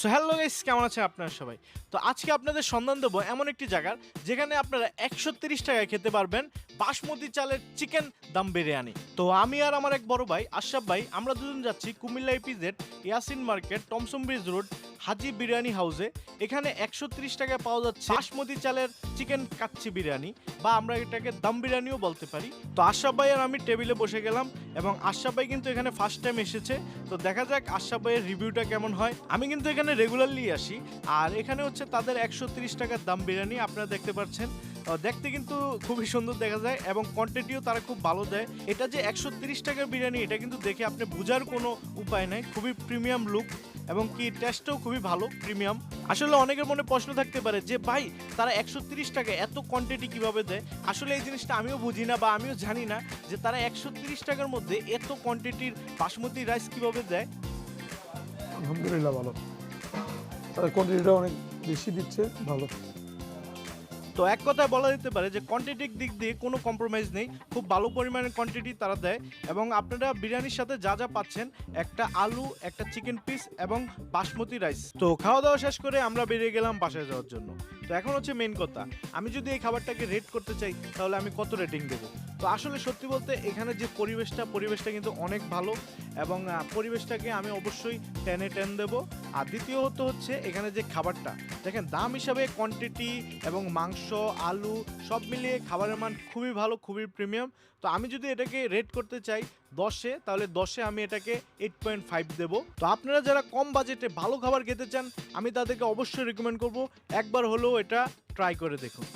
So hello guys, কেমন আছেন আপনারা সবাই? তো আজকে আপনাদের সন্ধান দেবো এমন একটি জায়গার যেখানে আপনারা ১৩০ টাকায় খেতে পারবেন বাসমতি চালের চিকেন দম বিরিয়ানি। তো আমি আর আমার এক বড় ভাই আশরাফ ভাই, আমরা দুজন যাচ্ছি Comilla EPZ Yasin market Tomsom bridge road Haji biryani হাউসে। এখানে ১৩০ টাকায় পাওয়া যাচ্ছে বাসমতি চালের চিকেন কাচ্চি বিরিয়ানি, বা আমরা এটাকে দম বিরিয়ানিও বলতে পারি। তো আশরাফ ভাই আর আমি টেবিলে বসে গেলাম, এবং আশরাফ ভাই কিন্তু এখানে ফার্স্ট টাইম এসেছে। তো দেখা যাক আশরাফ ভাইয়ের রিভিউটা কেমন হয়। আমি কিন্তু এখানে রেগুলারলি আসি, আর এখানে হচ্ছে তাদের ১৩০ টাকার দাম বিরিয়ানি আপনারা দেখতে পাচ্ছেন। দেখতে কিন্তু খুবই সুন্দর দেখা যায়, এবং কোয়ান্টিটিও তারা খুব ভালো দেয়। এটা যে ১৩০ টাকার বিরিয়ানি, এটা কিন্তু দেখে আপনি বোঝার কোনো উপায় নাই। খুবই প্রিমিয়াম লুক, এবং কি টেস্টও খুবই ভালো, প্রিমিয়াম। আসলে অনেকের মনে প্রশ্ন থাকতে পারে যে ভাই, তারা ১৩০ টাকা এত কোয়ান্টিটি কিভাবে দেয়। আসলে এই জিনিসটা আমিও বুঝি না, বা আমিও জানি না যে তারা ১৩০ টাকার মধ্যে এত কোয়ান্টিটির বাসমতি রাইস কিভাবে দেয়। আলহামদুলিল্লাহ ভালো। তাদের কোয়ান্টিটিটা অনেক বেশি দিচ্ছে, ভালো। তো এক কথায় বলা যেতে পারে যে কোয়ান্টিটির দিক দিয়ে কোনো কম্প্রোমাইজ নেই, খুব ভালো পরিমাণের কোয়ান্টিটি তারা দেয়। এবং আপনারা বিরিয়ানির সাথে যা যা পাচ্ছেন, একটা আলু, একটা চিকেন পিস এবং বাসমতি রাইস। তো খাওয়া দাওয়া শেষ করে আমরা বেরিয়ে গেলাম বাসায় যাওয়ার জন্য। তো এখন হচ্ছে মেন কথা, আমি যদি এই খাবারটাকে রেট করতে চাই তাহলে আমি কত রেটিং দেবো। তো আসলে সত্যি বলতে এখানে যে পরিবেশটা কিন্তু অনেক ভালো, এবং পরিবেশটাকে আমি অবশ্যই 10/10 দেবো। আর দ্বিতীয়ত হচ্ছে এখানে যে খাবারটা, দেখেন দাম হিসাবে কোয়ান্টিটি এবং মাংস, আলু সব মিলিয়ে খাবারের মান খুবই ভালো, খুবই প্রিমিয়াম। তো আমি যদি এটাকে রেট করতে চাই 10-এ, তাহলে 10-এ আমি এটাকে 8.5 দেবো। তো আপনারা যারা কম বাজেটে ভালো খাবার খেতে চান, আমি তাদেরকে অবশ্যই রেকমেন্ড করবো একবার হলেও এটা ট্রাই করে দেখুন।